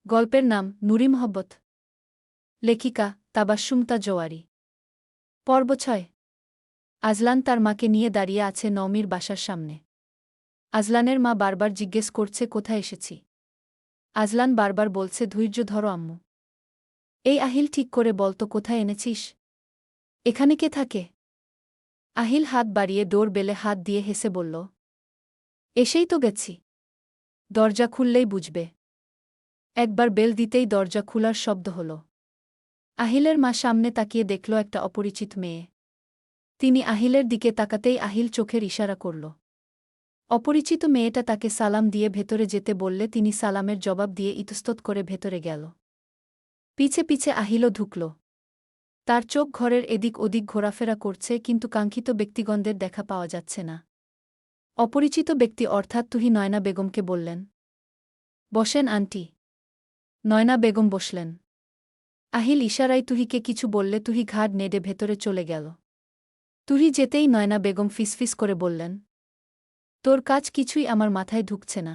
গল্পের নাম নুরি মোহব্বত। লেখিকা তাবাস্সুমতা জোয়ারি। পর্ব ৬। আজলান তার মাকে নিয়ে দাঁড়িয়ে আছে নওমীর বাসার সামনে। আজলানের মা বারবার জিজ্ঞেস করছে কোথায় এসেছি। আজলান বারবার বলছে ধৈর্য ধরো আম্মু। এই আহিল ঠিক করে বলতো কোথায় এনেছিস? এখানে কে থাকে? আহিল হাত বাড়িয়ে ডোর বেলে হাত দিয়ে হেসে বলল, এসেই তো গেছি। দরজা খুললেই বুঝবে। একবার বেল দিতেই দরজা খোলার শব্দ হল। আহিলের মা সামনে তাকিয়ে দেখল একটা অপরিচিত মেয়ে। তিনি আহিলের দিকে তাকাতেই আহিল চোখের ইশারা করল। অপরিচিত মেয়েটা তাকে সালাম দিয়ে ভেতরে যেতে বললে তিনি সালামের জবাব দিয়ে ইতস্তত করে ভেতরে গেল। পিছে পিছে আহিলও ঢুকল। তার চোখ ঘরের এদিক ওদিক ঘোরাফেরা করছে, কিন্তু কাঙ্ক্ষিত ব্যক্তিগণদের দেখা পাওয়া যাচ্ছে না। অপরিচিত ব্যক্তি অর্থাৎ তুহি নয়না বেগমকে বললেন, বসেন আন্টি। নয়না বেগম বসলেন। আহিল ইশারায় তুহিকে কিছু বললে তুহি ঘাড় নেড়ে ভেতরে চলে গেল। তুহি যেতেই নয়না বেগম ফিসফিস করে বললেন, তোর কাজ কিছুই আমার মাথায় ঢুকছে না।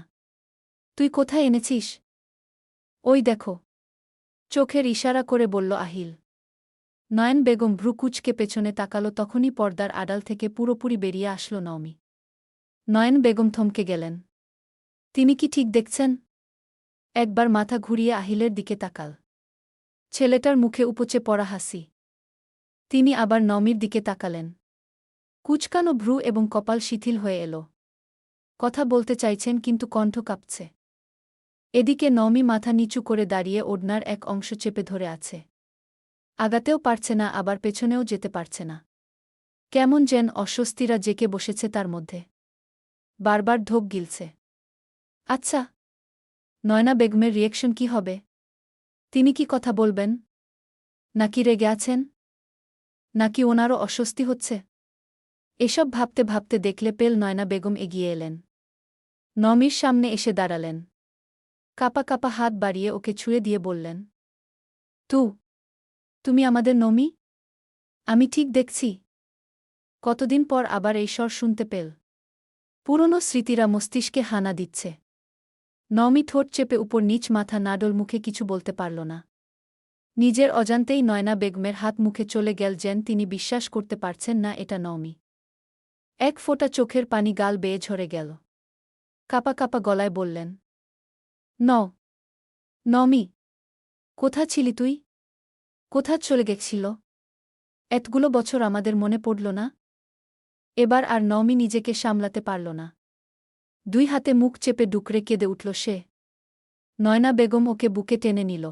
তুই কোথায় এনেছিস? ওই দেখো। চোখের ইশারা করে বলল আহিল। নয়ন বেগম ভ্রু কুঁচকে পেছনে তাকাল, তখনই পর্দার আড়াল থেকে পুরোপুরি বেরিয়ে আসল নওমী। নয়ন বেগম থমকে গেলেন। তিনি কি ঠিক দেখছেন? একবার মাথা ঘুরিয়ে আহিলের দিকে তাকাল। ছেলেটার মুখে উপচে পড়া হাসি। তিনি আবার নওমীর দিকে তাকালেন। কুচকানো ভ্রু এবং কপাল শিথিল হয়ে এল। কথা বলতে চাইছেন কিন্তু কণ্ঠ কাঁপছে। এদিকে নওমী মাথা নিচু করে দাঁড়িয়ে ওড়নার এক অংশ চেপে ধরে আছে। আগাতেও পারছে না, আবার পেছনেও যেতে পারছে না। কেমন যেন অস্বস্তিরা জেকে বসেছে তার মধ্যে। বারবার ঢোক গিলছে। আচ্ছা, নয়না বেগমের রিয়েকশন কি হবে? তিনি কি কথা বলবেন? নাকি রেগে আছেন? নাকি ওনারও অস্বস্তি হচ্ছে? এসব ভাবতে ভাবতে দেখলে পেল নয়না বেগম এগিয়ে এলেন। নওমীর সামনে এসে দাঁড়ালেন। কাপা কাপা হাত বাড়িয়ে ওকে ছুঁয়ে দিয়ে বললেন, তুমি আমাদের নওমী? আমি ঠিক দেখছি? কতদিন পর আবার এই স্বর শুনতে পেল। পুরনো স্মৃতিরা মস্তিষ্কে হানা দিচ্ছে। নওমী ঠোঁট চেপে উপর নিচ মাথা নাডল, মুখে কিছু বলতে পারল না। নিজের অজান্তেই নয়না বেগমের হাত মুখে চলে গেল, যেন তিনি বিশ্বাস করতে পারছেন না এটা নওমী। এক ফোঁটা চোখের পানি গাল বেয়ে ঝরে গেল। কাপা কাপা গলায় বললেন, নওমী, কোথা ছিলি তুই? কোথা চলে গেছিল? এতগুলো বছর আমাদের মনে পড়ল না? এবার আর নওমী নিজেকে সামলাতে পারল না। দুই হাতে মুখ চেপে ডুকরে কেঁদে উঠল সে। নয়না বেগম ওকে বুকে টেনে নিল।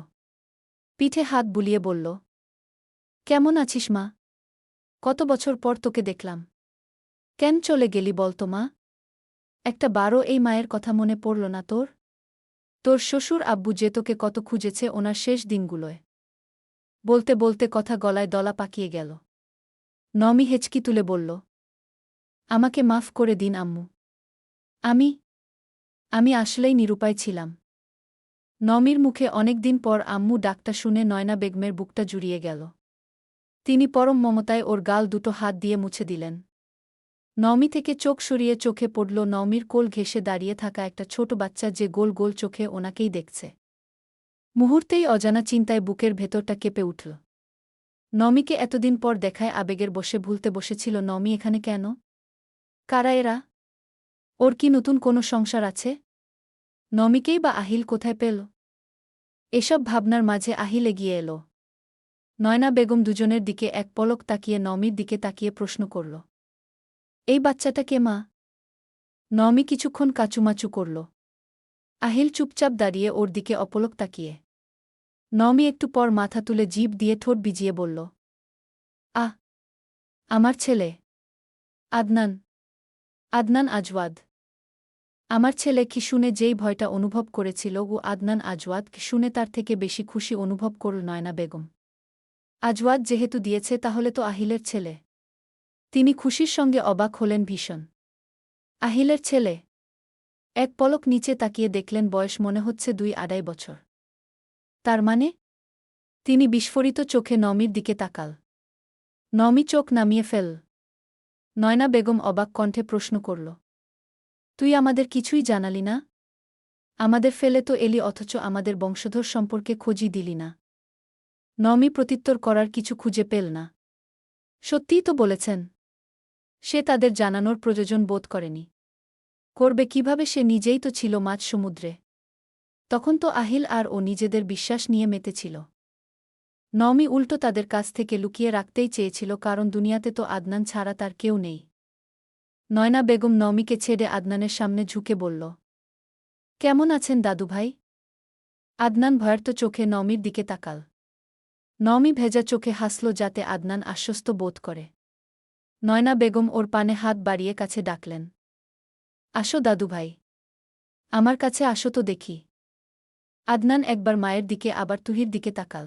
পিঠে হাত বুলিয়ে বলল, কেমন আছিস মা? কত বছর পর তোকে দেখলাম। কেন চলে গেলি বলতো মা? একটা বারও এই মায়ের কথা মনে পড়ল না তোর? তোর শ্বশুর আব্বু যে তোকে কত খুঁজেছে ওনার শেষ দিনগুলোয়। বলতে বলতে কথা গলায় দলা পাকিয়ে গেল। নওমী হেঁচকি তুলে বলল, আমাকে মাফ করে দিন আম্মু। আমি আসলেই নিরুপায় ছিলাম। নওমীর মুখে অনেকদিন পর আম্মু ডাকটা শুনে নয়না বেগমের বুকটা জুড়িয়ে গেল। তিনি পরম মমতায় ওর গাল দুটো হাত দিয়ে মুছে দিলেন। নওমী থেকে চোখ সরিয়ে চোখে পড়ল নওমীর কোল ঘেঁষে দাঁড়িয়ে থাকা একটা ছোট বাচ্চা, যে গোল গোল চোখে ওনাকেই দেখছে। মুহূর্তেই অজানা চিন্তায় বুকের ভেতরটা কেঁপে উঠল। নওমীকে এতদিন পর দেখায় আবেগের বশে ভুলতে বসেছিল নওমী এখানে কেন? কারা এরা? ওর কি নতুন কোনো সংসার আছে? নওমীকেই বা আহিল কোথায় পেল? এসব ভাবনার মাঝে আহিল এগিয়ে এল। নয়না বেগম দুজনের দিকে এক পলক তাকিয়ে নওমীর দিকে তাকিয়ে প্রশ্ন করল, এই বাচ্চাটা কে মা? নওমী কিছুক্ষণ কাচুমাচু করল। আহিল চুপচাপ দাঁড়িয়ে ওর দিকে অপলক তাকিয়ে। নওমী একটু পর মাথা তুলে জিভ দিয়ে ঠোঁট ভিজিয়ে বলল, আহ, আমার ছেলে আদনান। আদনান আজওয়াদ। আমার ছেলে কি শুনে যেই ভয়টা অনুভব করেছিল ও আদনান আজওয়াদ কি শুনে তার থেকে বেশি খুশি অনুভব করল নয়না বেগম। আজওয়াদ যেহেতু দিয়েছে তাহলে তো আহিলের ছেলে। তিনি খুশির সঙ্গে অবাক হলেন ভীষণ। আহিলের ছেলে? এক পলক নিচে তাকিয়ে দেখলেন বয়স মনে হচ্ছে ২-২.৫ বছর। তার মানে? তিনি বিস্ফোরিত চোখে নওমীর দিকে তাকাল। নওমী চোখ নামিয়ে ফেল। নয়না বেগম অবাক কণ্ঠে প্রশ্ন করল, তুই আমাদের কিছুই জানালি না? আমাদের ফেলে তো এলি অথচ আমাদের বংশধর সম্পর্কে খোঁজই দিলি না। নমি প্রত্যুত্তর করার কিছু খুঁজে পেল না। সত্যিই তো বলেছেন। সে তাদের জানানোর প্রয়োজন বোধ করেনি। করবে কিভাবে, সে নিজেই তো ছিল মাঝ সমুদ্রে। তখন তো আহিল আর ও নিজেদের বিশ্বাস নিয়ে মেতেছিল। নমি উল্টো তাদের কাছ থেকে লুকিয়ে রাখতেই চেয়েছিল, কারণ দুনিয়াতে তো আদনান ছাড়া তার কেউ নেই। নয়না বেগম নমিকে ছেড়ে আদনানের সামনে ঝুঁকে বলল, কেমন আছেন দাদুভাই? আদনান ভয়ার্ত চোখে নমির দিকে তাকাল। নমি ভেজা চোখে হাসল যাতে আদনান আশ্বস্ত বোধ করে। নয়না বেগম ওর পানে হাত বাড়িয়ে কাছে ডাকলেন, আসো দাদুভাই, আমার কাছে আসো তো দেখি। আদনান একবার মায়ের দিকে আবার তুহির দিকে তাকাল।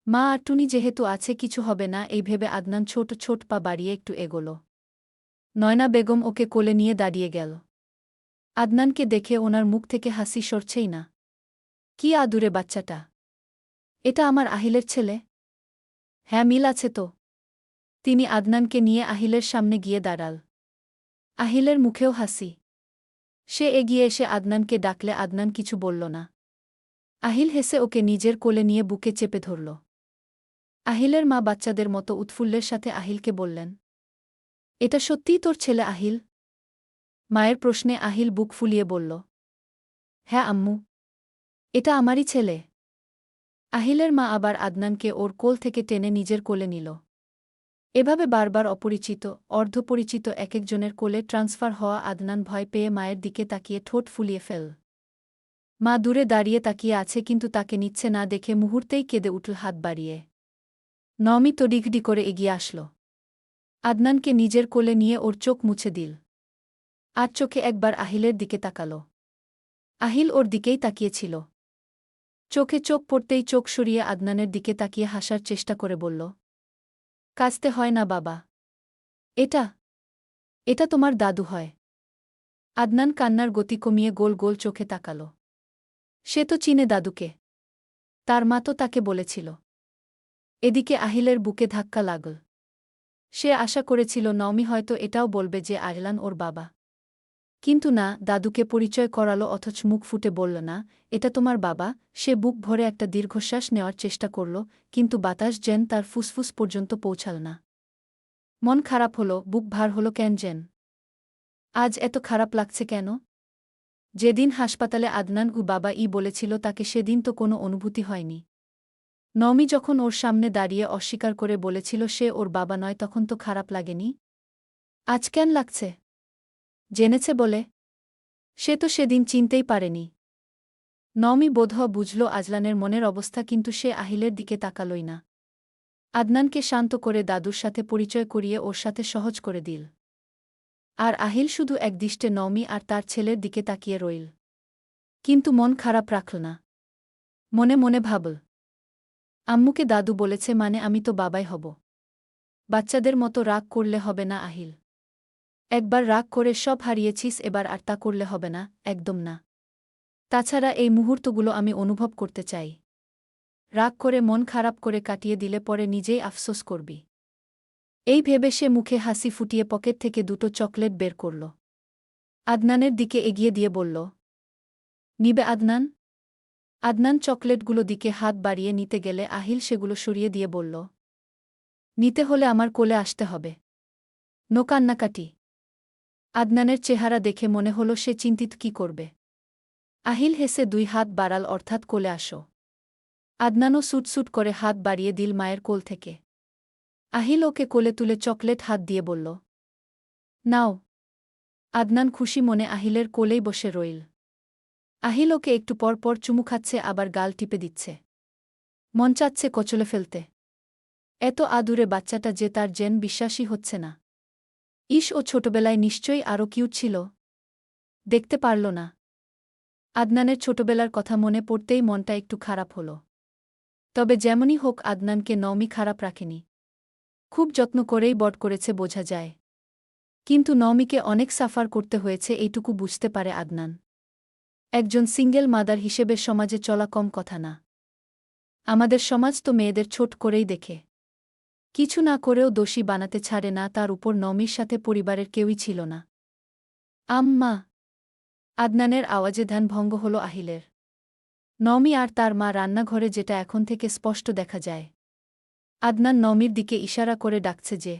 মা আর টুনি যেহেতু আছে কিছু হবে না এই ভেবে আদনান ছোট ছোট পা বাড়িয়ে একটু এগোল। নয়না বেগম ওকে কোলে নিয়ে দাঁড়িয়ে গেল। আদনানকে দেখে ওনার মুখ থেকে হাসি সরছেই না। কি আদুরে বাচ্চাটা! এটা আমার আহিলের ছেলে? হ্যাঁ, মিল আছে তো। তিনি আদনানকে নিয়ে আহিলের সামনে গিয়ে দাঁড়াল। আহিলের মুখেও হাসি। সে এগিয়ে এসে আদনানকে ডাকলে আদনান কিছু বলল না। আহিল হেসে ওকে নিজের কোলে নিয়ে বুকে চেপে ধরল। আহিলের মা বাচ্চাদের মতো উৎফুল্লের সাথে আহিলকে বললেন, এটা সত্যিই তোর ছেলে আহিল? মায়ের প্রশ্নে আহিল বুক ফুলিয়ে বলল, হ্যাঁ আম্মু, এটা আমারই ছেলে। আহিলের মা আবার আদনানকে ওর কোল থেকে টেনে নিজের কোলে নিল। এভাবে বারবার অপরিচিত অর্ধপরিচিত একেকজনের কোলে ট্রান্সফার হওয়া আদনান ভয় পেয়ে মায়ের দিকে তাকিয়ে ঠোঁট ফুলিয়ে ফেল। মা দূরে দাঁড়িয়ে তাকিয়ে আছে কিন্তু তাকে নিচ্ছে না দেখে মুহূর্তেই কেঁদে উঠল হাত বাড়িয়ে। নমি তড়িঘড়ি করে এগিয়ে আসল। আদনানকে নিজের কোলে নিয়ে ওর চোখ মুছে দিল। আর চোখে একবার আহিলের দিকে তাকাল। আহিল ওর দিকেই তাকিয়েছিল। চোখে চোখ পড়তেই চোখ সরিয়ে আদনানের দিকে তাকিয়ে হাসার চেষ্টা করে বলল, কাঁদতে হয় না বাবা। এটা এটা তোমার দাদু হয়। আদনান কান্নার গতি কমিয়ে গোল গোল চোখে তাকাল। সে তো চিনে দাদুকে। তার মা তো তাকে বলেছিল। এদিকে আহিলের বুকে ধাক্কা লাগল। সে আশা করেছিল নমি হয়তো এটাও বলবে যে আহলান ওর বাবা। কিন্তু না, দাদুকে পরিচয় করালো অথচ মুখ ফুটে বলল না, এটা তোমার বাবা। সে বুক ভরে একটা দীর্ঘশ্বাস নেওয়ার চেষ্টা করল, কিন্তু বাতাস যেন তার ফুসফুস পর্যন্ত পৌঁছাল না। মন খারাপ হলো, বুক ভার হলো কেন যেন। আজ এত খারাপ লাগছে কেন? যেদিন হাসপাতালে আদনান ও বাবা বলেছিল তাকে, সেদিন তো কোনো অনুভূতি হয়নি। নমি যখন ওর সামনে দাঁড়িয়ে অস্বীকার করে বলেছিল সে ওর বাবা নয়, তখন তো খারাপ লাগেনি। আজ কেন লাগছে? জেনেছে বলে? সে তো সেদিন চিনতেই পারেনি। নমি বোধহয় বুঝল আজলানের মনের অবস্থা, কিন্তু সে আহিলের দিকে তাকালই না। আদনানকে শান্ত করে দাদুর সাথে পরিচয় করিয়ে ওর সাথে সহজ করে দিল। আর আহিল শুধু একদৃষ্টে নমি আর তার ছেলের দিকে তাকিয়ে রইল। কিন্তু মন খারাপ রাখল না। মনে মনে ভাবল, আম্মুকে দাদু বলেছে মানে আমি তো বাবাই হব। বাচ্চাদের মতো রাগ করলে হবে না আহিল। একবার রাগ করে সব হারিয়েছিস, এবার আর তা করলে হবে না, একদম না। তাছাড়া এই মুহূর্তগুলো আমি অনুভব করতে চাই। রাগ করে মন খারাপ করে কাটিয়ে দিলে পরে নিজেই আফসোস করবি। এই ভেবে সে মুখে হাসি ফুটিয়ে পকেট থেকে দুটো চকলেট বের করল। আদনানের দিকে এগিয়ে দিয়ে বলল, নিবে আদনান? আদনান চকলেটগুলো দিকে হাত বাড়িয়ে নিতে গেলে আহিল সেগুলো সরিয়ে দিয়ে বলল, নিতে হলে আমার কোলে আসতে হবে। নো কান্নাকাটি। আদনানের চেহারা দেখে মনে হল সে চিন্তিত কি করবে। আহিল হেসে দুই হাত বাড়াল, অর্থাৎ কোলে আসো। আদনানও সুটসুট করে হাত বাড়িয়ে দিল মায়ের কোল থেকে। আহিল ওকে কোলে তুলে চকলেট হাত দিয়ে বলল, নাও। আদনান খুশি মনে আহিলের কোলেই বসে রইল। আহিল ওকে একটু পর পর চুমু খাচ্ছে, আবার গাল টিপে দিচ্ছে। মন চাচ্ছে কচলে ফেলতে। এত আদুরে বাচ্চাটা যে তার যেন বিশ্বাসই হচ্ছে না। ইস, ও ছোটবেলায় নিশ্চয়ই আরও কিউট ছিল। দেখতে পারল না। আদনানের ছোটবেলার কথা মনে পড়তেই মনটা একটু খারাপ হল। তবে যেমনই হোক আদনানকে নমি খারাপ রাখেনি। খুব যত্ন করেই বড় করেছে বোঝা যায়। কিন্তু নমিকে অনেক সাফার করতে হয়েছে এইটুকু বুঝতে পারে আদনান। একজন সিঙ্গেল মাদার হিসেবে সমাজে চলা কম কথা না। আমাদের সমাজ তো মেয়েদের ছোট করেই দেখে। কিছু না করেও দোষী বানাতে ছাড়ে না, তার উপর নমির সাথে পরিবারের কেউই ছিল না। আম্মা! আদনানের আওয়াজে ধ্যান ভঙ্গ হল আহিলের। নমি আর তার মা রান্নাঘরে, যেটা এখন থেকে স্পষ্ট দেখা যায়। আদনান নমির দিকে ইশারা করে ডাকছে যে,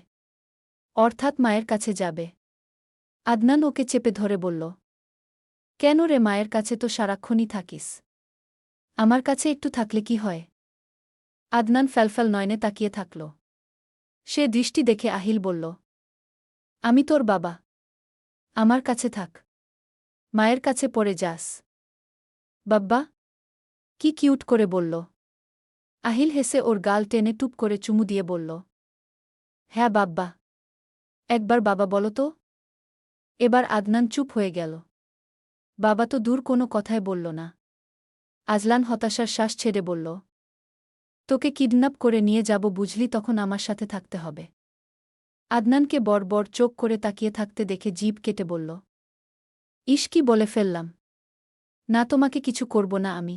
অর্থাৎ মায়ের কাছে যাবে। আদনান ওকে চেপে ধরে বলল, কেন রে, মায়ের কাছে তো সারাক্ষণই থাকিস। আমার কাছে একটু থাকলে কি হয়? আদনান ফ্যালফ্যাল নয়নে তাকিয়ে থাকল। সে দৃষ্টি দেখে আহিল বলল, আমি তোর বাবা, আমার কাছে থাক, মায়ের কাছে পড়ে যাস। বাব্বা, কি কিউট করে বলল। আহিল হেসে ওর গাল টেনে টুপ করে চুমু দিয়ে বলল, হ্যাঁ বাব্বা, একবার বাবা বলো তো। এবার আদনান চুপ হয়ে গেল। বাবা তো দূর, কোনো কথাই বলল না। আজলান হতাশার শ্বাস ছেড়ে বলল, তোকে কিডন্যাপ করে নিয়ে যাব বুঝলি, তখন আমার সাথে থাকতে হবে। আদনানকে বড় চোখ করে তাকিয়ে থাকতে দেখে জিভ কেটে বলল, ইস, কি বলে ফেললাম। না, তোমাকে কিছু করব না আমি।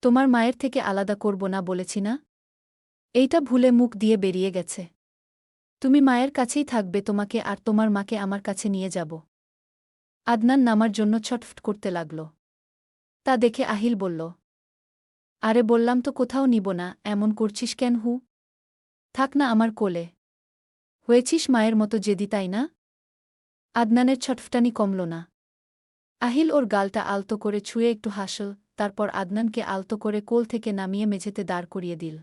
তোমার মায়ের থেকে আলাদা করব না বলেছি না? এইটা ভুলে মুখ দিয়ে বেরিয়ে গেছে। তুমি মায়ের কাছেই থাকবে, তোমাকে আর তোমার মাকে আমার কাছে নিয়ে যাব। আদনান নামার জন্য ছটফট করতে লাগল। তা দেখে আহিল বলল, আরে বললাম তো কোথাও নিব না, এমন করছিস কেন হু? থাক না আমার কোলে। হয়েছিস মায়ের মতো জেদি, তাই না? আদনানের ছটফটানি কমল না। আহিল ওর গালটা আলতো করে ছুঁয়ে একটু হাসল, তারপর আদনানকে আলতো করে কোল থেকে নামিয়ে মেঝেতে দাঁড় করিয়ে দিল।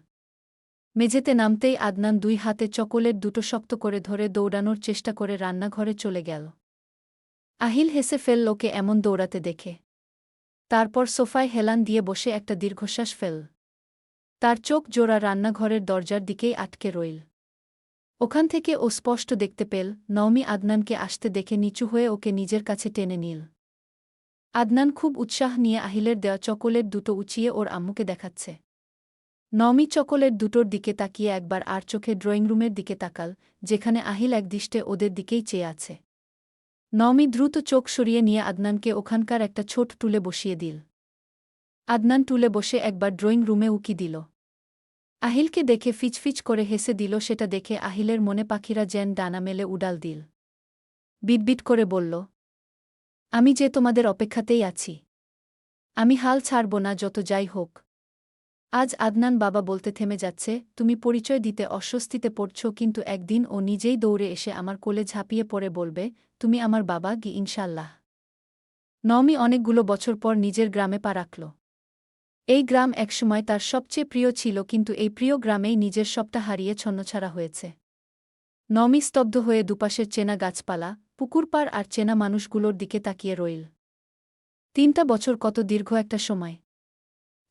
মেঝেতে নামতেই আদনান দুই হাতে চকোলেট দুটো শক্ত করে ধরে দৌড়ানোর চেষ্টা করে রান্নাঘরে চলে গেল। আহিল হেসে ফেলল ওকে এমন দৌড়াতে দেখে। তারপর সোফায় হেলান দিয়ে বসে একটা দীর্ঘশ্বাস ফেল। তার চোখ জোড়া রান্নাঘরের দরজার দিকেই আটকে রইল। ওখান থেকে ও স্পষ্ট দেখতে পেল নওমি আদনানকে আসতে দেখে নিচু হয়ে ওকে নিজের কাছে টেনে নিল। আদনান খুব উৎসাহ নিয়ে আহিলের দেওয়া চকোলেট দুটো উঁচিয়ে ওর আম্মুকে দেখাচ্ছে। নওমি চকোলেট দুটোর দিকে তাকিয়ে একবার আর চোখে ড্রয়িং রুমের দিকে তাকাল, যেখানে আহিল একদৃষ্টে ওদের দিকেই চেয়ে আছে। নওমি দ্রুত চোখ সরিয়ে নিয়ে আদনানকে ওখানকার একটা ছোট টুলে বসিয়ে দিল। আদনান টুলে বসে একবার ড্রয়িং রুমে উকি দিল। আহিলকে দেখে ফিচফিচ করে হেসে দিল। সেটা দেখে আহিলের মনে পাখিরা যেন ডানা মেলে উড়াল দিল। বিটবিট করে বলল, আমি যে তোমাদের অপেক্ষাতেই আছি। আমি হাল ছাড়ব না, যত যাই হোক। আজ আদনান বাবা বলতে থেমে যাচ্ছে। তুমি পরিচয় দিতে অস্বস্তিতে পড়ছ, কিন্তু একদিন ও নিজেই দৌড়ে এসে আমার কোলে ঝাঁপিয়ে পড়ে বলবে, তুমি আমার বাবা গি, ইনশাল্লাহ। নওমি অনেকগুলো বছর পর নিজের গ্রামে পা রাখল। এই গ্রাম একসময় তার সবচেয়ে প্রিয় ছিল, কিন্তু এই প্রিয় গ্রামেই নিজের সবটা হারিয়ে ছন্নছাড়া হয়েছে। নওমি স্তব্ধ হয়ে দুপাশের চেনা গাছপালা, পুকুরপাড় আর চেনা মানুষগুলোর দিকে তাকিয়ে রইল। 3টা বছর কত দীর্ঘ একটা সময়।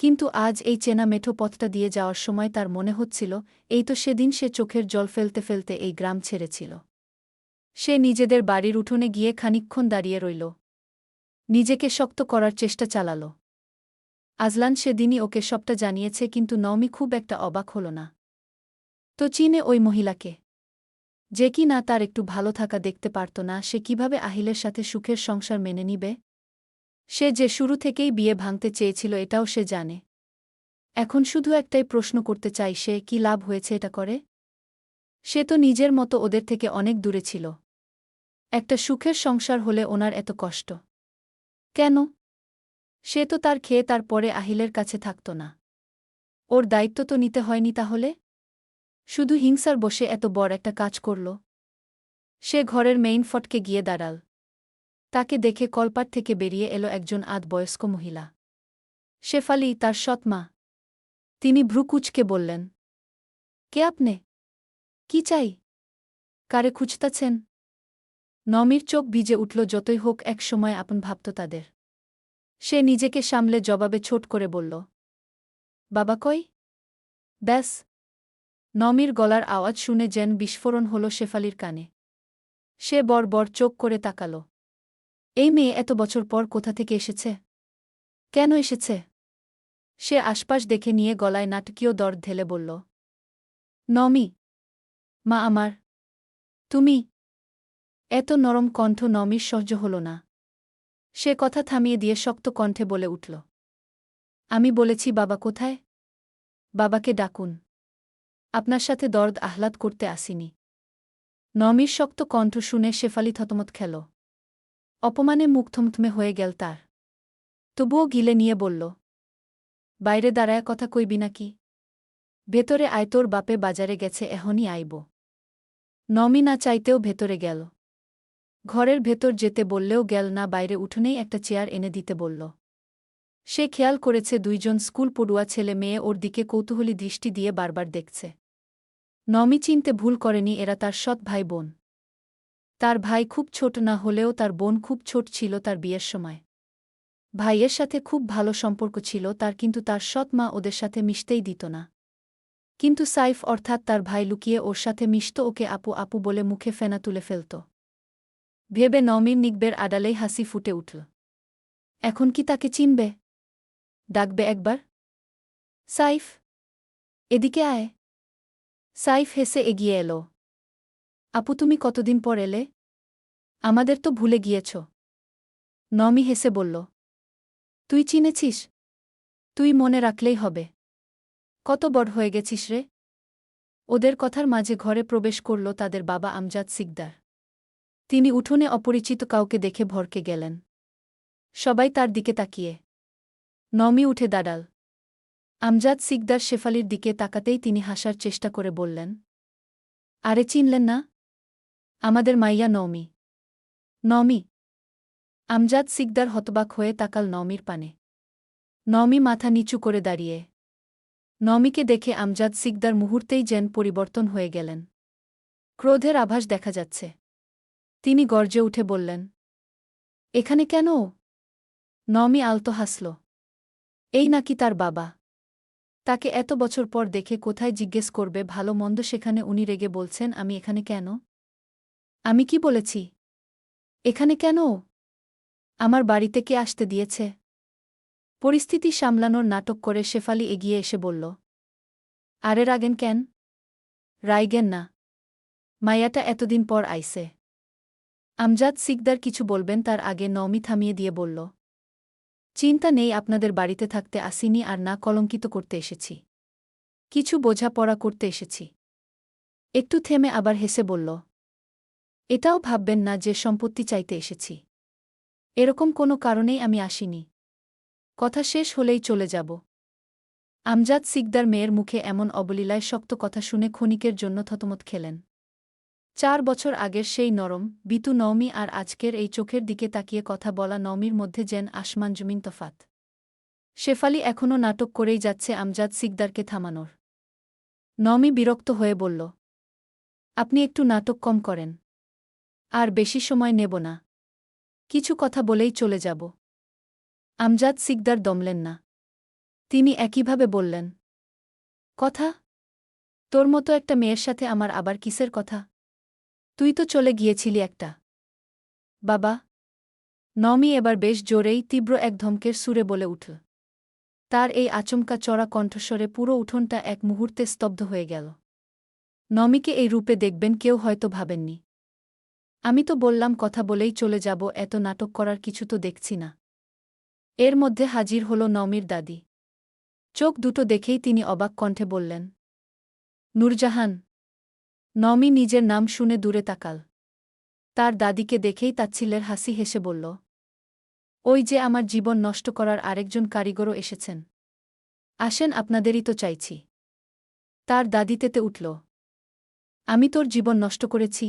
কিন্তু আজ এই চেনা মেঠো পথটা দিয়ে যাওয়ার সময় তার মনে হচ্ছিল, এই তো সেদিন সে চোখের জল ফেলতে ফেলতে এই গ্রাম ছেড়েছিল। সে নিজেদের বাড়ির উঠোনে গিয়ে খানিকক্ষণ দাঁড়িয়ে রইল। নিজেকে শক্ত করার চেষ্টা চালাল। আজলান সেদিনই ওকে সবটা জানিয়েছে, কিন্তু নওমি খুব একটা অবাক হল না। তো চিনে ওই মহিলাকে, যে কি না তার একটু ভালো থাকা দেখতে পারত না, সে কিভাবে আহিলের সাথে সুখের সংসার মেনে নিবে? সে যে শুরু থেকেই বিয়ে ভাঙতে চেয়েছিল এটাও সে জানে। এখন শুধু একটাই প্রশ্ন করতে চাই, সে কি লাভ হয়েছে এটা করে? সে তো নিজের মতো ওদের থেকে অনেক দূরে ছিল। একটা সুখের সংসার হলে ওনার এত কষ্ট কেন? সে তো তার খেয়ে তার পরে আহিলের কাছে থাকত না। ওর দায়িত্ব তো নিতে হয়নি তাহলে? শুধু হিংসার বসে এত বড় একটা কাজ করল। সে ঘরের মেইন ফটকে গিয়ে দাঁড়াল। তাকে দেখে কলপাট থেকে বেরিয়ে এলো একজন আধবয়স্ক মহিলা। শেফালি, তার সৎ মা। তিনি ভ্রু কুঁচকে বললেন, কে আপনি? কি চাই? কারে খুঁজতাছেন? নমির চোখ ভিজে উঠল। যতই হোক এক সময় আপন ভাবত তাদের। সে নিজেকে সামলে জবাবে ছোট করে বলল, বাবা কই? ব্যাস। নমির গলার আওয়াজ শুনে যেন বিস্ফোরণ হল শেফালির কানে। সে বড় চোখ করে তাকাল। এই মেয়ে এত বছর পর কোথা থেকে এসেছে? কেন এসেছে? সে আশপাশ দেখে নিয়ে গলায় নাটকীয় দর্দ ঢেলে বলল, নমি, মা আমার। তুমি? এত নরম কণ্ঠ নমির সহ্য হল না। সে কথা থামিয়ে দিয়ে শক্ত কণ্ঠে বলে উঠল, আমি বলেছি বাবা কোথায়? বাবাকে ডাকুন। আপনার সাথে দর্দ আহ্লাদ করতে আসিনি। নমির শক্ত কণ্ঠ শুনে শেফালি থতমত খেল। অপমানে মুখ থমথমে হয়ে গেল তার। তবুও গিলে নিয়ে বলল, বাইরে দাঁড়ায়া কথা কইবি নাকি? ভেতরে আয়, তোর বাপে বাজারে গেছে, এখনই আইব। নমি না চাইতেও ভেতরে গেল। ঘরের ভেতর যেতে বললেও গেল না, বাইরে উঠোনেই একটা চেয়ার এনে দিতে বলল। সে খেয়াল করেছে দুইজন স্কুল পড়ুয়া ছেলে মেয়ে ওর দিকে কৌতূহলী দৃষ্টি দিয়ে বারবার দেখছে। নমি চিনতে ভুল করেনি, এরা তার সৎ ভাই বোন। তার ভাই খুব ছোট না হলেও তার বোন খুব ছোট ছিল তার বিয়ের সময়। ভাইয়ের সাথে খুব ভালো সম্পর্ক ছিল তার, কিন্তু তার সৎ মা ওদের সাথে মিশতেই দিত না। কিন্তু সাইফ অর্থাৎ তার ভাই লুকিয়ে ওর সাথে মিশত, ওকে আপু আপু বলে মুখে ফেনা তুলে ফেলত। ভেবে নমির নিকবের আড়ালেই হাসি ফুটে উঠল। এখন কি তাকে চিনবে? ডাকবে একবার? সাইফ, এদিকে আয়। সাইফ হেসে এগিয়ে এলো। আপু, তুমি কতদিন পর এলে? আমাদের তো ভুলে গিয়েছ। নমি হেসে বলল, তুই চিনেছিস? তুই মনে রাখলেই হবে। কত বড় হয়ে গেছিস রে। ওদের কথার মাঝে ঘরে প্রবেশ করল তাদের বাবা আমজাদ সিকদার। তিনি উঠোনে অপরিচিত কাউকে দেখে ভরকে গেলেন। সবাই তার দিকে তাকিয়ে। নমি উঠে দাঁড়াল। আমজাদ সিকদার শেফালির দিকে তাকাতেই তিনি হাসার চেষ্টা করে বললেন, আরে চিনলেন না? আমাদের মাইয়া নমি। নমি? আমজাদ সিকদার হতবাক হয়ে তাকাল নমির পানে। নমি মাথা নিচু করে দাঁড়িয়ে। নমিকে দেখে আমজাদ সিকদার মুহূর্তেই যেন পরিবর্তন হয়ে গেলেন। ক্রোধের আভাস দেখা যাচ্ছে। তিনি গর্জে উঠে বললেন, এখানে কেন? নমি আলতো হাসল। এই নাকি তার বাবা? তাকে এত বছর পর দেখে কোথায় জিজ্ঞেস করবে ভালো মন্দ, সেখানে উনি রেগে বলছেন আমি এখানে কেন? আমি কি বলেছি? এখানে কেন? আমার বাড়িতে কে আসতে দিয়েছে? পরিস্থিতি সামলানোর নাটক করে শেফালি এগিয়ে এসে বলল, আরে রাগেন কেন? রাইগেন না, মাইয়াটা এতদিন পর আইছে। আমজাদ সিকদার কিছু বলবেন তার আগে নমি থামিয়ে দিয়ে বলল, চিন্তা নেই, আপনাদের বাড়িতে থাকতে আসিনি আর না কলঙ্কিত করতে এসেছি। কিছু বোঝাপড়া করতে এসেছি। একটু থেমে আবার হেসে বলল, এটাও ভাববেন না যে সম্পত্তি চাইতে এসেছি। এরকম কোনো কারণেই আমি আসিনি। কথা শেষ হলেই চলে যাব। আমজাদ সিকদার মেয়ের মুখে এমন অবলীলায় শক্ত কথা শুনে ক্ষণিকের জন্য থতমত খেলেন। 4 বছর আগের সেই নরম, বিতু নওমি আর আজকের এই চোখের দিকে তাকিয়ে কথা বলা নওমির মধ্যে যেন আসমান জমিন তফাত। শেফালি এখনও নাটক করেই যাচ্ছে আমজাদ সিকদারকে থামানোর। নওমি বিরক্ত হয়ে বলল, আপনি একটু নাটক কম করেন। আর বেশি সময় নেব না। কিছু কথা বলেই চলে যাব। আমজাদ সিকদার দমলেন না। তিনি একইভাবে বললেন, কথা? তোর মতো একটা মেয়ের সাথে আমার আবার কিসের কথা? তুই তো চলে গিয়েছিলি একটা। বাবা? নমি এবার বেশ জোরেই তীব্র এক ধমকের সুরে বলে উঠল। তার এই আচমকা চড়া কণ্ঠস্বরে পুরো উঠোনটা এক মুহূর্তে স্তব্ধ হয়ে গেল। নমিকে এই রূপে দেখবেন কেউ হয়তো ভাবেননি। আমি তো বললাম কথা বলেই চলে যাব, এত নাটক করার কিছু তো দেখছি না। এর মধ্যে হাজির হল নমির দাদি। চোখ দুটো দেখেই তিনি অবাক কণ্ঠে বললেন, নূরজাহান। নমি নিজের নাম শুনে দূরে তাকাল। তার দাদিকে দেখেই তাচ্ছিল্যের হাসি হেসে বলল, ওই যে আমার জীবন নষ্ট করার আরেকজন কারিগরও এসেছেন। আসেন, আপনাদেরই তো চাইছি। তার দাদি তেতে উঠল। আমি তোর জীবন নষ্ট করেছি?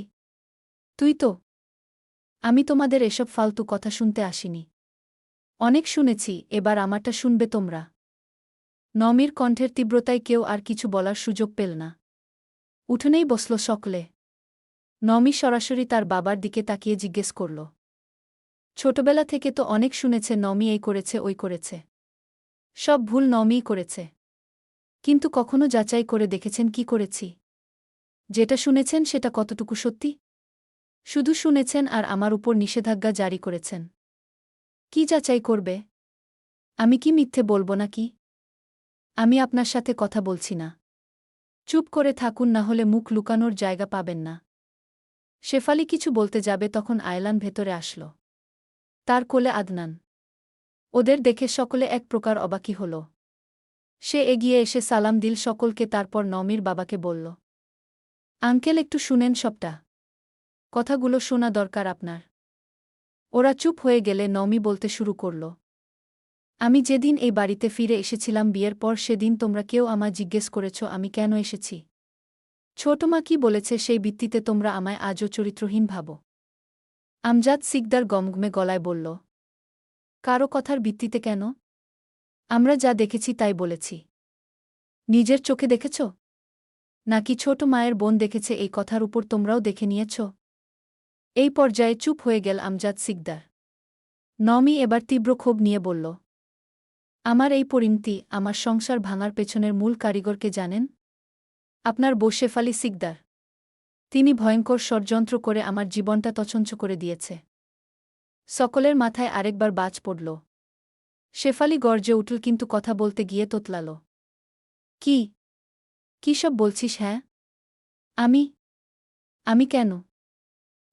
তুই তো। আমি তোমাদের এসব ফালতু কথা শুনতে আসিনি। অনেক শুনেছি, এবার আমারটা শুনবে তোমরা। নমির কণ্ঠের তীব্রতায় কেউ আর কিছু বলার সুযোগ পেল না। উঠোনেই বসল সকলে। নমি সরাসরি তার বাবার দিকে তাকিয়ে জিজ্ঞেস করল, ছোটবেলা থেকে তো অনেক শুনেছে নমি এই করেছে ওই করেছে। সব ভুল নমিই করেছে। কিন্তু কখনো যাচাই করে দেখেছেন কি করেছি? যেটা শুনেছেন সেটা কতটুকু সত্যি? শুধু শুনেছেন আর আমার উপর নিষেধাজ্ঞা জারি করেছেন। কি যাচাই করবে? আমি কি মিথ্যে বলবো নাকি? আমি আপনার সাথে কথা বলছি না। চুপ করে থাকুন, না হলে মুখ লুকানোর জায়গা পাবেন না। শেফালি কিছু বলতে যাবে তখন আয়লান ভেতরে আসল। তার কোলে আদনান। ওদের দেখে সকলে এক প্রকার অবাকি হল। সে এগিয়ে এসে সালাম দিল সকলকে, তারপর নমির বাবাকে বলল, আঙ্কেল একটু শুনেন সবটা। কথাগুলো শোনা দরকার আপনার। ওরা চুপ হয়ে গেলে নমি বলতে শুরু করল। আমি যেদিন এই বাড়িতে ফিরে এসেছিলাম বিয়ের পর সেদিন তোমরা কেউ আমায় জিজ্ঞেস করেছ আমি কেন এসেছি। ছোটমা কি বলেছে সেই ভিত্তিতে তোমরা আমায় আজও চরিত্রহীন ভাবো। আমজাদ সিকদার গমগমে গলায় বলল। কারো কথার ভিত্তিতে কেন? আমরা যা দেখেছি তাই বলেছি। নিজের চোখে দেখেছ? নাকি ছোট মায়ের বোন দেখেছে এই কথার উপর তোমরাও দেখে নিয়েছ? এই পর্যায়ে চুপ হয়ে গেল আমজাদ সিকদার। নমি এবার তীব্র ক্ষোভ নিয়ে বলল। আমার এই পরিণতি, আমার সংসার ভাঙার পেছনের মূল কারিগরকে জানেন? আপনার বউ শেফালি সিকদার। তিনি ভয়ঙ্কর ষড়যন্ত্র করে আমার জীবনটা তছনছ করে দিয়েছে। সকলের মাথায় আরেকবার বাজ পড়ল। শেফালি গর্জে উঠল কিন্তু কথা বলতে গিয়ে তোতলাল। কি? কি সব বলছিস? হ্যাঁ? আমি কেন?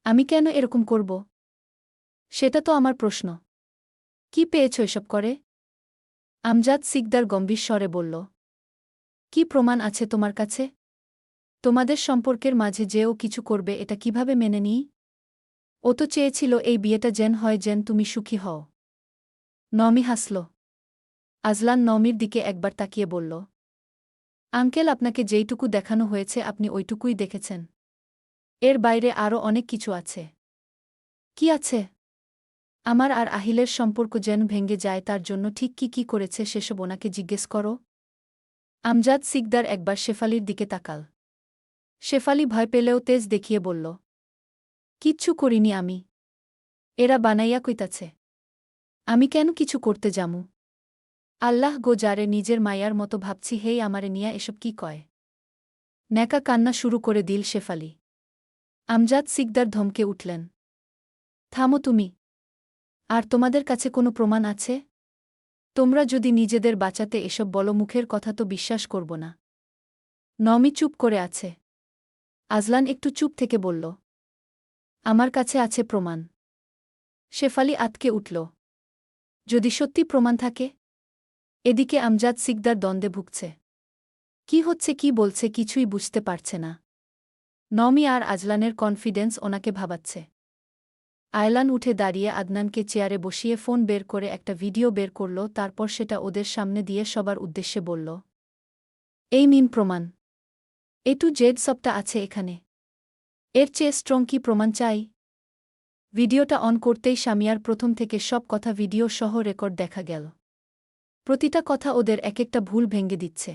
আমি কেন এরকম করব? সেটা তো আমার প্রশ্ন। কি পেয়েছ এসব করে? আমজাদ সিকদার গম্ভীর স্বরে বলল। কি প্রমাণ আছে তোমার কাছে? তোমাদের সম্পর্কের মাঝে যে ও কিছু করবে এটা কিভাবে মেনে নিই? ও তো চেয়েছিল এই বিয়েটা যেন হয় যেন তুমি সুখী হও। নমি হাসল। আজলান নমির দিকে একবার তাকিয়ে বলল। আঙ্কেল, আপনাকে যেইটুকু দেখানো হয়েছে আপনি ওইটুকুই দেখেছেন। এর বাইরে আরও অনেক কিছু আছে। কি আছে? আমার আর আহিলের সম্পর্ক যেন ভেঙে যায় তার জন্য ঠিক কি করেছে সেসব ওনাকে জিজ্ঞেস করো। আমজাদ সিকদার একবার শেফালির দিকে তাকাল। শেফালি ভয় পেলেও তেজ দেখিয়ে বলল। কিচ্ছু করিনি আমি। এরা বানাইয়া কইতাছে। আমি কেন কিছু করতে যামু? আল্লাহ গো, যারে নিজের মায়ার মতো ভাবছি হেই আমারে নিয়া এসব কি কয়। ন্যাকা কান্না শুরু করে দিল শেফালি। আমজাদ সিকদার ধমকে উঠলেন। থামো তুমি। আর তোমাদের কাছে কোনো প্রমাণ আছে? তোমরা যদি নিজেদের বাঁচাতে এসব বলো মুখের কথা তো বিশ্বাস করব না। নমি চুপ করে আছে। আজলান একটু চুপ থেকে বলল। আমার কাছে আছে প্রমাণ। শেফালি আতকে উঠল। যদি সত্যি প্রমাণ থাকে? এদিকে আমজাদ সিকদার দ্বন্দ্বে ভুগছে। কি হচ্ছে কি বলছে কিছুই বুঝতে পারছে না। নমি আর আজলানের কনফিডেন্স ওনাকে ভাবাচ্ছে। আয়লান উঠে দাঁড়িয়ে আদনানকে চেয়ারে বসিয়ে ফোন বের করে একটা ভিডিও বের করল, তারপর সেটা ওদের সামনে দিয়ে সবার উদ্দেশ্যে বলল। এই নিন প্রমাণ। এ টু জেড সবটা আছে এখানে। এর চেয়ে স্ট্রং কি প্রমাণ চাই? ভিডিওটা অন করতেই সামিয়ার প্রথম থেকে সব কথা ভিডিও সহ রেকর্ড দেখা গেল। প্রতিটা কথা ওদের এক একটা ভুল ভেঙে দিচ্ছে।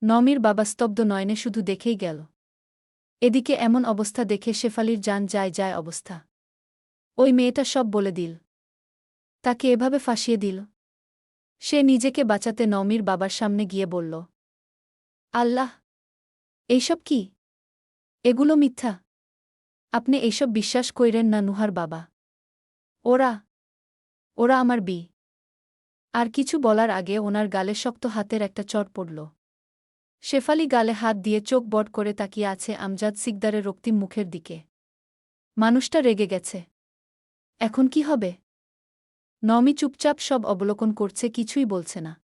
নমির বাবা স্তব্ধ নয়নে শুধু দেখেই গেল। এদিকে এমন অবস্থা দেখে শেফালির জান যায় অবস্থা। ওই মেয়েটা সব বলে দিল। তাকে এভাবে ফাঁসিয়ে দিল। সে নিজেকে বাঁচাতে নমির বাবার সামনে গিয়ে বলল। আল্লাহ! এইসব কি? এগুলো মিথ্যা। আপনি এইসব বিশ্বাস কইরেন না নুহার বাবা। ওরা আমার বি। আর কিছু বলার আগে ওনার গালে শক্ত হাতের একটা চড় পড়ল। শেফালি গালে হাত দিয়ে চোখ বড় করে তাকিয়ে আছে আমজাদ সিকদারের রক্তিম মুখের দিকে। মানুষটা রেগে গেছে। এখন কি হবে? নমি চুপচাপ সব অবলোকন করছে, কিছুই বলছে না।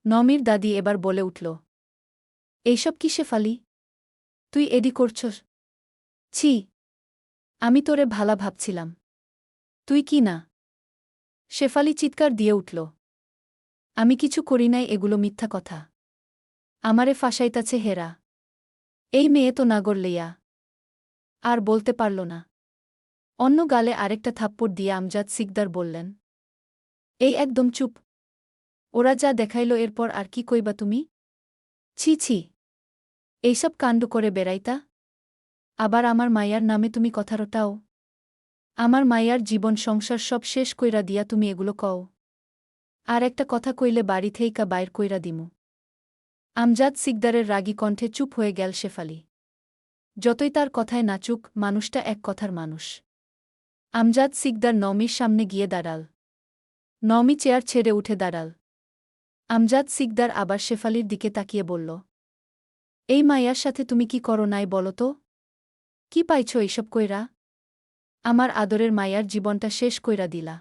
নমির দাদি এবার বলে উঠল। এইসব কি শেফালি? তুই এডি করছস? ছি! আমি তোরে ভালা ভাবছিলাম। তুই কি না? শেফালি চিৎকার দিয়ে উঠল। আমি কিছু করি নাই, এগুলো মিথ্যা কথা। আমারে ফাঁসাইতাছে হেরা। এই মেয়ে তো নাগর লইয়া। আর বলতে পারল না। অন্য গালে আরেকটা থাপ্পড় দিয়ে আমজাদ সিকদার বললেন। এই একদম চুপ। ওরা যা দেখাইল এরপর আর কি কইবা তুমি? ছি ছি! এইসব কাণ্ড করে বেড়াইতা? আবার আমার মাইয়ার নামে তুমি কথা রটাও। আমার মাইয়ার জীবন সংসার সব শেষ কইরা দিয়া তুমি এগুলো কও। আর একটা কথা কইলে বাড়ি থেইকা বাইর কইরা দিমু। আমজাদ সিকদারের রাগী কণ্ঠে চুপ হয়ে গেল শেফালি। যতই তার কথায় নাচুক, মানুষটা এক কথার মানুষ। আমজাদ সিকদার নমির সামনে গিয়ে দাঁড়াল। নমি চেয়ার ছেড়ে উঠে দাঁড়াল। আমজাদ সিকদার আবার শেফালির দিকে তাকিয়ে বলল। এই মাইয়ার সাথে তুমি কি করো নাই বলো তো? কি পাইছ এইসব কইরা? আমার আদরের মাইয়ার জীবনটা শেষ কইরা দিলা।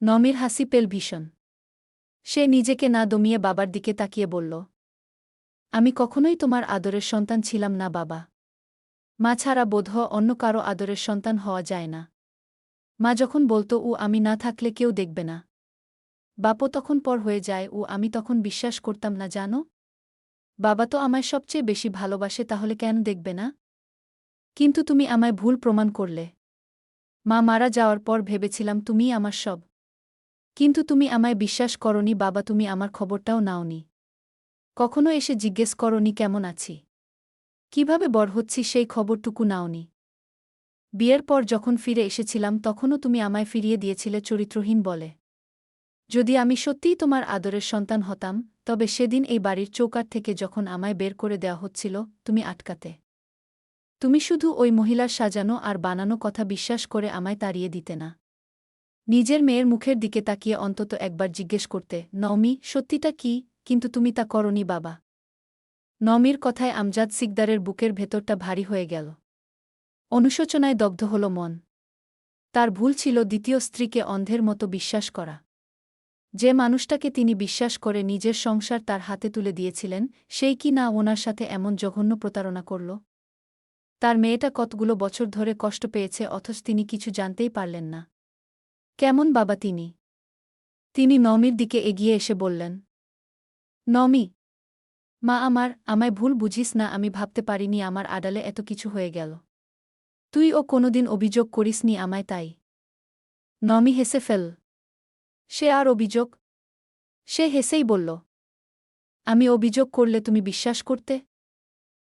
নমির হাসি পেল ভীষণ। সে নিজেকে না দমিয়ে বাবার দিকে তাকিয়ে বলল। আমি কখনোই তোমার আদরের সন্তান ছিলাম না বাবা। মা ছাড়া বোধহয় অন্য কারো আদরের সন্তান হওয়া যায় না। মা যখন বলতো ও আমি না থাকলে কেউ দেখবে না, বাপও তখন পর হয়ে যায় ও আমি তখন বিশ্বাস করতাম না জানো। বাবা তো আমায় সবচেয়ে বেশি ভালোবাসে, তাহলে কেন দেখবে না? কিন্তু তুমি আমায় ভুল প্রমাণ করলে। মা মারা যাওয়ার পর ভেবেছিলাম তুমিই আমার সব। কিন্তু তুমি আমায় বিশ্বাস করনি বাবা, তুমি আমার খবরটাও নাওনি। কখনো এসে জিজ্ঞেস করনি কেমন আছি, কিভাবে বড় হচ্ছি, সেই খবরটুকু নাওনি। বিয়ের পর যখন ফিরে এসেছিলাম তখনও তুমি আমায় ফিরিয়ে দিয়েছিলে চরিত্রহীন বলে। যদি আমি সত্যিই তোমার আদরের সন্তান হতাম, তবে সেদিন এই বাড়ির চৌকাঠ থেকে যখন আমায় বের করে দেওয়া হচ্ছিল তুমি আটকাতে। তুমি শুধু ওই মহিলার সাজানো আর বানানো কথা বিশ্বাস করে আমায় তাড়িয়ে দিতে না। নিজের মেয়ের মুখের দিকে তাকিয়ে অন্তত একবার জিজ্ঞেস করতে, নওমি সত্যিটা কি? কিন্তু তুমি তা করনি বাবা। নওমির কথায় আমজাদ সিকদারের বুকের ভেতরটা ভারী হয়ে গেল। অনুশোচনায় দগ্ধ হল মন। তার ভুল ছিল দ্বিতীয় স্ত্রীকে অন্ধের মতো বিশ্বাস করা। যে মানুষটাকে তিনি বিশ্বাস করে নিজের সংসার তার হাতে তুলে দিয়েছিলেন, সেই কি না ওনার সাথে এমন জঘন্য প্রতারণা করল? তার মেয়েটা কতগুলো বছর ধরে কষ্ট পেয়েছে, অথচ তিনি কিছু জানতেই পারলেন না। কেমন বাবা তিনি? তিনি নওমির দিকে এগিয়ে এসে বললেন, নওমি, মা আমায় ভুল বুঝিস না, আমি ভাবতে পারিনি আমার আড়ালে এত কিছু হয়ে গেল। তুইও কোনোদিন অভিযোগ করিসনি আমায়, তাই। নওমি হেসে ফেল। সে আর অভিযোগ? সে হেসেই বলল, আমি অভিযোগ করলে তুমি বিশ্বাস করতে?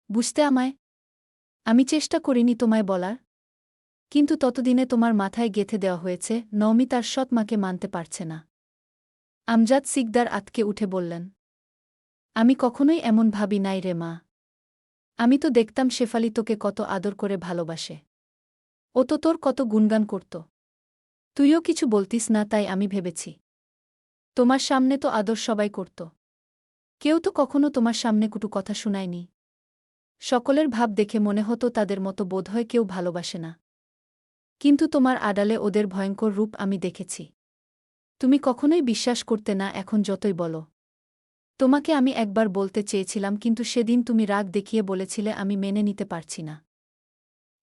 বুঝতে আমায়? আমি চেষ্টা করিনি তোমায় বলার। কিন্তু ততদিনে তোমার মাথায় গেঁথে দেওয়া হয়েছে নওমি তার সৎ মাকে মানতে পারছে না। আমজাদ সিকদার আতকে উঠে বললেন, আমি কখনোই এমন ভাবি নাই রে মা। আমি তো দেখতাম শেফালি তোকে কত আদর করে ভালোবাসে। ও তো তোর কত গুণগান করত। তুইও কিছু বলতিস না, তাই আমি ভেবেছি তোমার সামনে তো আদর সবাই করত। কেউ তো কখনো তোমার সামনে কটু কথা শুনায়নি। সকলের ভাব দেখে মনে হতো তাদের মতো বোধহয় কেউ ভালোবাসে না। কিন্তু তোমার আড়ালে ওদের ভয়ঙ্কর রূপ আমি দেখেছি। তুমি কখনোই বিশ্বাস করতে না, এখন যতই বলো। তোমাকে আমি একবার বলতে চেয়েছিলাম, কিন্তু সেদিন তুমি রাগ দেখিয়ে বলেছিলে আমি মেনে নিতে পারছি না।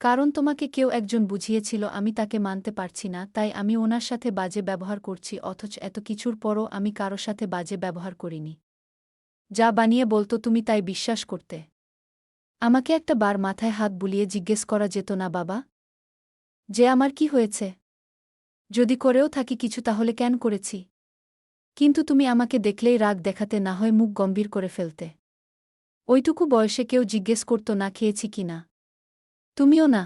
কারণ তোমাকে কেউ একজন বুঝিয়েছিল আমি তাকে মানতে পারছি না, তাই আমি ওনার সাথে বাজে ব্যবহার করছি, অথচ এত কিছুর পরও আমি কারো সাথে বাজে ব্যবহার করিনি। যা বানিয়ে বলতো তুমি তাই বিশ্বাস করতে। আমাকে একটা বার মাথায় হাত বুলিয়ে জিজ্ঞেস করা যেত না বাবা, যে আমার কি হয়েছে? যদি করেও থাকি কিছু, তাহলে কেন করেছি? কিন্তু তুমি আমাকে দেখলেই রাগ দেখাতে, না হয় মুখ গম্ভীর করে ফেলতে। ওইটুকু বয়সে কেউ জিজ্ঞেস করত না খেয়েছি কি না। তুমিও না।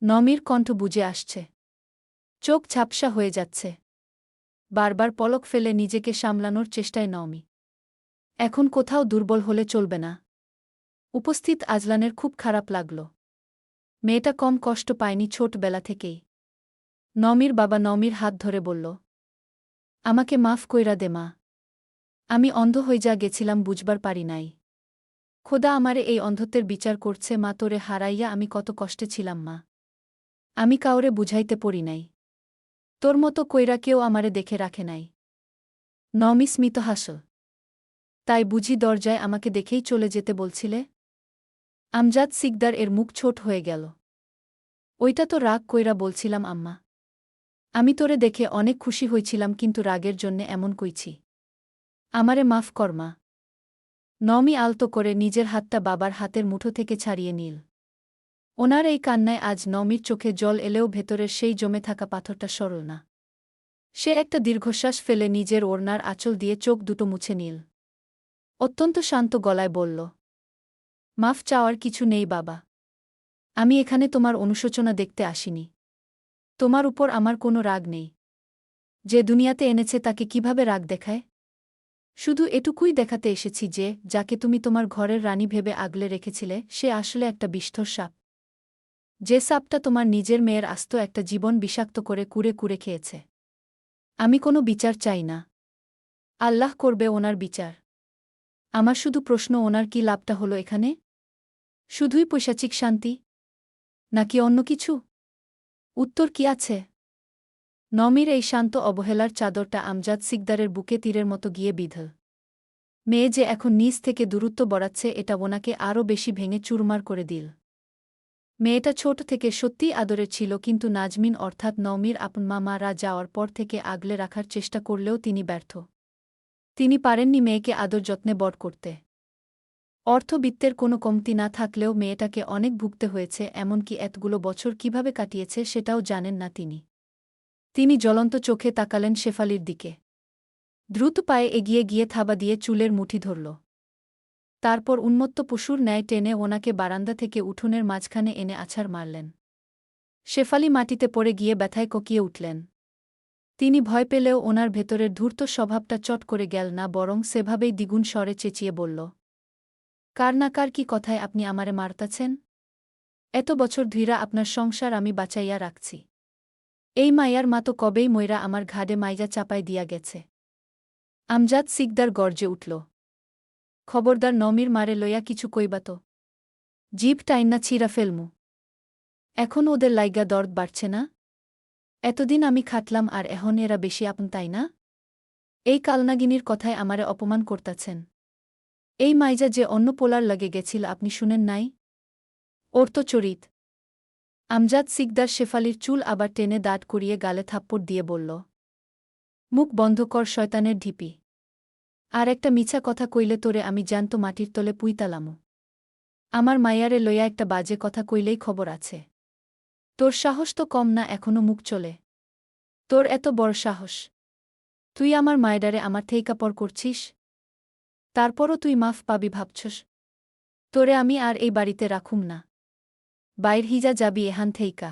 নমির কণ্ঠ বুঝে আসছে। চোখ ঝাপসা হয়ে যাচ্ছে। বারবার পলক ফেলে নিজেকে সামলানোর চেষ্টায় নওমি। এখন কোথাও দুর্বল হলে চলবে না। উপস্থিত আজলানের খুব খারাপ লাগল। মেয়েটা কম কষ্ট পায়নি ছোটবেলা থেকেই। নওমির বাবা নওমির হাত ধরে বলল, আমাকে মাফ কইরা দে মা। আমি অন্ধ হয়ে যা গেছিলাম, বুঝবার পারি নাই। খোদা আমারে এই অন্ধত্বের বিচার করছে মা, তোরে হারাইয়া আমি কত কষ্টে ছিলাম মা। আমি কাউরে বুঝাইতে পড়ি নাই। তোর মতো কইরা কেউ আমারে দেখে রাখে নাই। নওমি স্মিত হাসল। তাই বুঝি দরজায় আমাকে দেখেই চলে যেতে বলছিলে? আমজাদ সিকদার এর মুখ ছোট হয়ে গেল। ওইটা তো রাগ কইরা বলছিলাম আম্মা। আমি তোরে দেখে অনেক খুশি হইছিলাম, কিন্তু রাগের জন্যে এমন কইছি। আমারে মাফ কর মা। নওমি আলতো করে নিজের হাতটা বাবার হাতের মুঠো থেকে ছাড়িয়ে নিল। ওনার এই কান্নায় আজ নওমির চোখে জল এলেও ভেতরের সেই জমে থাকা পাথরটা সরল না। সে একটা দীর্ঘশ্বাস ফেলে নিজের ওড়নার আঁচল দিয়ে চোখ দুটো মুছে নিল। অত্যন্ত শান্ত গলায় বলল, মাফ চাওয়ার কিছু নেই বাবা। আমি এখানে তোমার অনুশোচনা দেখতে আসিনি। তোমার উপর আমার কোনো রাগ নেই। যে দুনিয়াতে এনেছে তাকে কিভাবে রাগ দেখায়? শুধু এটুকুই দেখাতে এসেছি যে যাকে তুমি তোমার ঘরের রানী ভেবে আগলে রেখেছিলে সে আসলে একটা বিষধর সাপ। যে সাপটা তোমার নিজের মেয়ের আস্ত একটা জীবন বিষাক্ত করে কুরে কুরে খেয়েছে। আমি কোনো বিচার চাই না। আল্লাহ করবে ওনার বিচার। আমার শুধু প্রশ্ন, ওনার কি লাভটা হলো এখানে? শুধুই পৈশাচিক শান্তি? নাকি অন্য কিছু? উত্তর কি আছে? নওমির এই শান্ত অবহেলার চাদরটা আমজাদ সিকদারের বুকে তীরের মতো গিয়ে বিঁধল। মেয়ে যে এখন নিজ থেকে দূরত্ব বড়াচ্ছে, এটা ওনাকে আরও বেশি ভেঙে চুরমার করে দিল। মেয়েটা ছোট থেকে সত্যিই আদরের ছিল, কিন্তু নাজমিন অর্থাৎ নওমীর আপন মারা যাওয়ার পর থেকে আগলে রাখার চেষ্টা করলেও তিনি ব্যর্থ। তিনি পারেননি মেয়েকে আদর যত্নে বড় করতে। অর্থবিত্তের কোনো কমতি না থাকলেও মেয়েটাকে অনেক ভুগতে হয়েছে, এমনকি এতগুলো বছর কিভাবে কাটিয়েছে সেটাও জানেন না তিনি। তিনি জ্বলন্ত চোখে তাকালেন শেফালির দিকে। দ্রুত পায়ে এগিয়ে গিয়ে থাবা দিয়ে চুলের মুঠি ধরল। তারপর উন্মত্ত পশুর ন্যায় টেনে ওনাকে বারান্দা থেকে উঠোনের মাঝখানে এনে আছাড় মারলেন। শেফালি মাটিতে পড়ে গিয়ে ব্যথায় কোকিয়ে উঠলেন। তিনি ভয় পেলেও ওনার ভেতরের ধূর্ত স্বভাবটা চট করে গেল না, বরং সেভাবেই দ্বিগুণ স্বরে চেঁচিয়ে বলল, কার না কার কি কথায় আপনি আমারে মারতাছেন? এত বছর ধইরা আপনার সংসার আমি বাঁচাইয়া রাখছি। এই মাইয়ার মা তো কবেই মইরা আমার ঘাড়ে মাইজা চাপাই দিয়া গেছে। আমজাদ সিকদার গর্জে উঠল, খবরদার নমির মারে লইয়া কিছু কইবা তো। জিভ টাইন্না ছিঁড়া ফেলমু। এখন ওদের লাইগা দরদ বাড়ছে না? এতদিন আমি খাটলাম আর এখন এরা বেশি আপন, তাই না? এই কালনাগিনীর কথায় আমারে অপমান করতাছেন। এই মাইজা যে অন্য পোলার লাগে গেছিল আপনি শুনেন নাই? ওর তো চরিত। আমজাদ সিকদার শেফালির চুল আবার টেনে দাঁড় করিয়ে গালে থাপ্পড় দিয়ে বলল, মুখ বন্ধ কর শয়তানের ঢিপি। আর একটা মিছা কথা কইলে তোরে আমি জ্যান্ত মাটির তলে পুইতালামু। আমার মাইয়ারে লইয়া একটা বাজে কথা কইলেই খবর আছে। তোর সাহস তো কম না, এখনো মুখ চলে। তোর এত বড় সাহস! তুই আমার মায়েডারে আমার থেইকা পর করছিস? তারপরও তুই মাফ পাবি ভাবছস? তোরে আমি আর এই বাড়িতে রাখুম না। বাইর হিজা যাবি এহান থেইকা।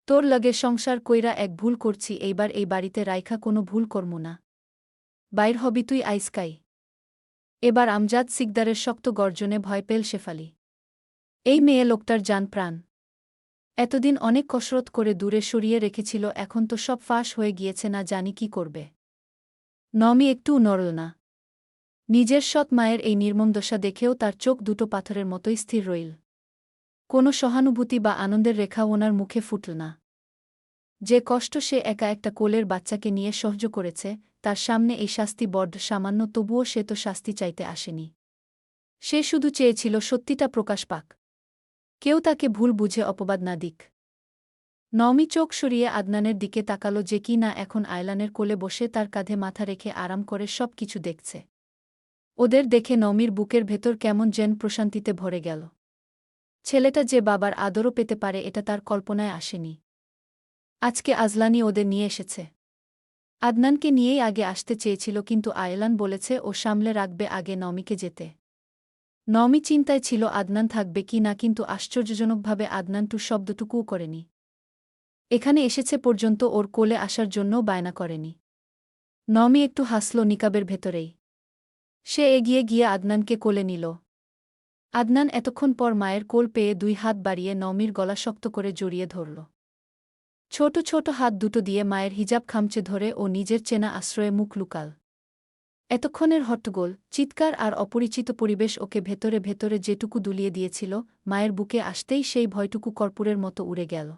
তোর লগে সংসার কইরা এক ভুল করছি, এইবার এই বাড়িতে রাইখা কোনো ভুল করমু না। বাইর হবি তুই আইসকাই। এবার আমজাদ সিকদারের শক্ত গর্জনে ভয় পেল শেফালি। এই মেয়ে লোকটার জান প্রাণ। এতদিন অনেক কসরত করে দূরে সরিয়ে রেখেছিল, এখন তো সব ফাঁস হয়ে গিয়েছে, না জানি কি করবে। নমি একটুও নড়ল না। নিজের সৎ মায়ের এই নির্মম দশা দেখেও তার চোখ দুটো পাথরের মতোই স্থির রইল। কোনো সহানুভূতি বা আনন্দের রেখা ওনার মুখে ফুটল না। যে কষ্ট সে একা একটা কোলের বাচ্চাকে নিয়ে সহ্য করেছে, তার সামনে এই শাস্তি বড্ড সামান্য, তবুও সে তো শাস্তি চাইতে আসেনি। সে শুধু চেয়েছিল সত্যিটা প্রকাশ পাক। কেউ তাকে ভুল বুঝে অপবাদ না দিক। নওমি চোখ সরিয়ে আদনানের দিকে তাকালো, যে কি না এখন আয়লানের কোলে বসে তার কাঁধে মাথা রেখে আরাম করে সব কিছু দেখছে। ওদের দেখে নওমির বুকের ভেতর কেমন যেন প্রশান্তিতে ভরে গেল। ছেলেটা যে বাবার আদরও পেতে পারে এটা তার কল্পনায় আসেনি। আজকে আজলানি ওদের নিয়ে এসেছে। আদনানকে নিয়েই আগে আসতে চেয়েছিল, কিন্তু আয়লান বলেছে ও সামলে রাখবে আগে নওমিকে যেতে। নওমি চিন্তায় ছিল আদনান থাকবে কি না, কিন্তু আশ্চর্যজনকভাবে আদনান টু শব্দটুকুও করেনি। এখানে এসেছে পর্যন্ত ওর কোলে আসার জন্যও বায়না করেনি। নওমি একটু হাসল নিকাবের ভেতরেই। সে এগিয়ে গিয়ে আদনানকে কোলে নিল। আদনান এতক্ষণ পর মায়ের কোল পেয়ে দুই হাত বাড়িয়ে নওমির গলা শক্ত করে জড়িয়ে ধরল। ছোট ছোট হাত দুটো দিয়ে মায়ের হিজাব খামচে ধরে ও নিজের চেনা আশ্রয়ে মুখ লুকাল। এতক্ষণের হট্টগোল, চিৎকার আর অপরিচিত পরিবেশ ওকে ভেতরে ভেতরে যেটুকু দুলিয়ে দিয়েছিল, মায়ের বুকে আসতেই সেই ভয়টুকু কর্পূরের মতো উড়ে গেল।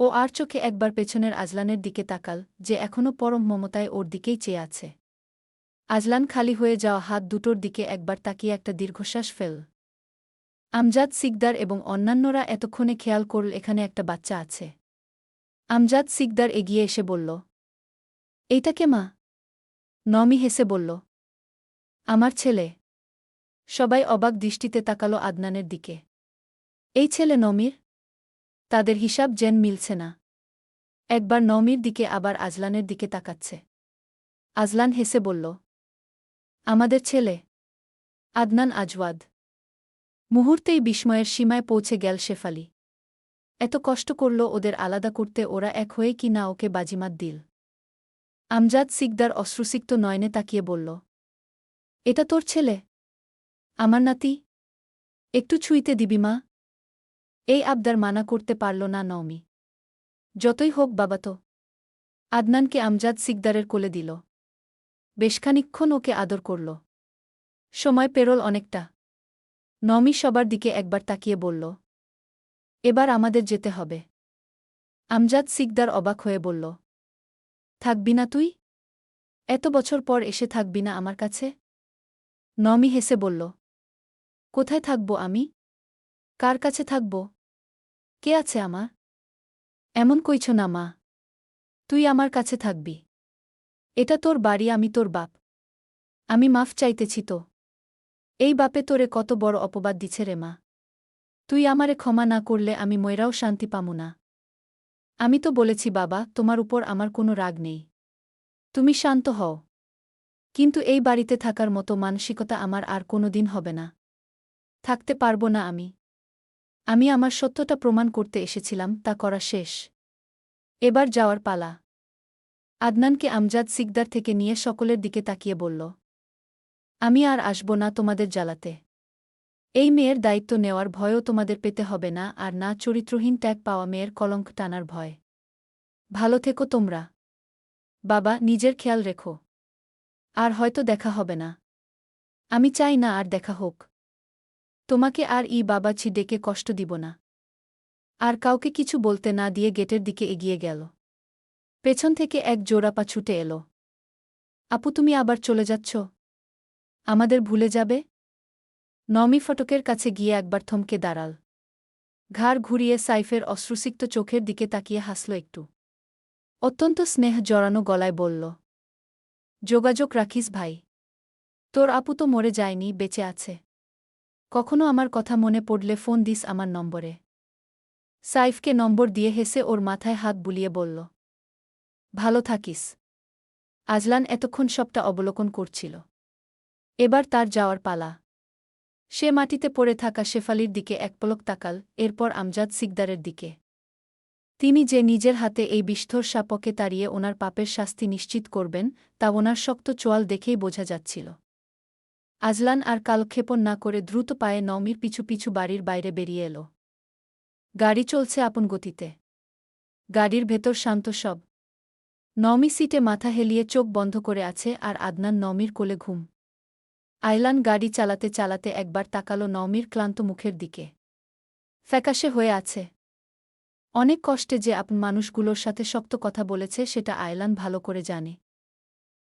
ও আর চোখে একবার পেছনের আজলানের দিকে তাকাল, যে এখনও পরম মমতায় ওর দিকেই চেয়ে আছে। আজলান খালি হয়ে যাওয়া হাত দুটোর দিকে একবার তাকিয়ে একটা দীর্ঘশ্বাস ফেল। আমজাদ সিকদার এবং অন্যান্যরা এতক্ষণে খেয়াল করল এখানে একটা বাচ্চা আছে। আমজাদ সিকদার এগিয়ে এসে বলল, এইটা কে মা? নমি হেসে বলল, আমার ছেলে। সবাই অবাক দৃষ্টিতে তাকালো আদনানের দিকে। এই ছেলে নমির? তাদের হিসাব যেন মিলছে না। একবার নমির দিকে আবার আজলানের দিকে তাকাচ্ছে। আজলান হেসে বলল, আমাদের ছেলে। আদনান আজওয়াদ। মুহূর্তেই বিস্ময়ের সীমায় পৌঁছে গেল শেফালি। এত কষ্ট করল ওদের আলাদা করতে, ওরা এক হয়ে কি না ওকে বাজিমাত দিল। আমজাদ সিকদার অশ্রুসিক্ত নয়নে তাকিয়ে বলল, এটা তোর ছেলে? আমার নাতি? একটু ছুঁইতে দিবি মা? এই আবদার মানা করতে পারল না নওমি। যতই হোক বাবা তো। আদনানকে আমজাদ সিকদারের কোলে দিল। বেশ খানিকক্ষণ ওকে আদর করল। সময় পেরোল অনেকটা। নওমি সবার দিকে একবার তাকিয়ে বলল, এবার আমাদের যেতে হবে। আমজাদ সিকদার অবাক হয়ে বলল, থাকবি না তুই? এত বছর পর এসে থাকবি না আমার কাছে? নওমি হেসে বলল, কোথায় থাকব আমি? কার কাছে থাকব? কে আছে আমার? এমন কইছ না মা। তুই আমার কাছে থাকবি। এটা তোর বাড়ি, আমি তোর বাপ। আমি মাফ চাইতেছি তো। এই বাপে তোরে কত বড় অপবাদ দিছে রে মা। তুই আমারে ক্ষমা না করলে আমি ময়রাও শান্তি পামু না। আমি তো বলেছি বাবা, তোমার উপর আমার কোনো রাগ নেই। তুমি শান্ত হও। কিন্তু এই বাড়িতে থাকার মতো মানসিকতা আমার আর কোনো দিন হবে না। থাকতে পারব না আমি। আমি আমার সত্যটা প্রমাণ করতে এসেছিলাম, তা করা শেষ। এবার যাওয়ার পালা। আদনানকে আমজাদ সিকদার থেকে নিয়ে সকলের দিকে তাকিয়ে বলল, আমি আর আসব না তোমাদের জ্বালাতে। এই মেয়ের দায়িত্ব নেওয়ার ভয়ও তোমাদের পেতে হবে না, আর না চরিত্রহীন ত্যাগ পাওয়া মেয়ের কলঙ্ক টানার ভয়। ভালো থেকো তোমরা। বাবা, নিজের খেয়াল রেখো। আর হয়তো দেখা হবে না। আমি চাই না আর দেখা হোক। তোমাকে আর বাবাজি ডেকে কষ্ট দিব না। আর কাউকে কিছু বলতে না দিয়ে গেটের দিকে এগিয়ে গেল। পেছন থেকে এক জোড়াপা ছুটে এলো। আপু, তুমি আবার চলে যাচ্ছ? আমাদের ভুলে যাবে? নমি ফটকের কাছে গিয়ে একবার থমকে দাঁড়াল। ঘাড় ঘুরিয়ে সাইফের অশ্রুসিক্ত চোখের দিকে তাকিয়ে হাসল একটু। অত্যন্ত স্নেহ জড়ানো গলায় বলল, যোগাযোগ রাখিস ভাই। তোর আপু তো মরে যায়নি, বেঁচে আছে। কখনো আমার কথা মনে পড়লে ফোন দিস আমার নম্বরে। সাইফকে নম্বর দিয়ে হেসে ওর মাথায় হাত বুলিয়ে বলল, ভালো থাকিস। আজলান এতক্ষণ সবটা অবলোকন করছিল। এবার তার যাওয়ার পালা। সে মাটিতে পড়ে থাকা শেফালির দিকে এক পলক তাকাল, এরপর আমজাদ সিকদারের দিকে। তিনি যে নিজের হাতে এই বিষ্ঠোর সাপকে তাড়িয়ে ওনার পাপের শাস্তি নিশ্চিত করবেন, তা ওনার শক্ত চোয়াল দেখেই বোঝা যাচ্ছিল। আজলান আর কালক্ষেপণ না করে দ্রুত পায়ে নওমির পিছু পিছু বাড়ির বাইরে বেরিয়ে এল। গাড়ি চলছে আপন গতিতে। গাড়ির ভেতর শান্ত সব। নওমি সিটে মাথা হেলিয়ে চোখ বন্ধ করে আছে, আর আদনান নওমির কোলে ঘুম। আয়লান গাড়ি চালাতে চালাতে একবার তাকালো নওমির ক্লান্ত মুখের দিকে। ফ্যাকাশে হয়ে আছে। অনেক কষ্টে যে আপন মানুষগুলোর সাথে শক্ত কথা বলেছে সেটা আয়লান ভালো করে জানে।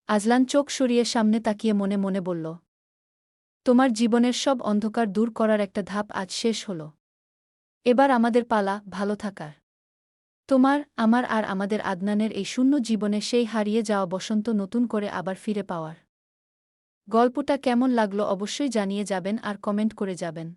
আজলান চোখ সরিয়ে সামনে তাকিয়ে মনে মনে বলল, তোমার জীবনের সব অন্ধকার দূর করার একটা ধাপ আজ শেষ হল। এবার আমাদের পালা ভালো থাকার। তোমার, আমার আর আমাদের আদনানের এই শূন্য জীবনে সেই হারিয়ে যাওয়া বসন্ত নতুন করে আবার ফিরে পাওয়ার। গল্পটা কেমন লাগলো অবশ্যই জানিয়ে যাবেন আর কমেন্ট করে যাবেন।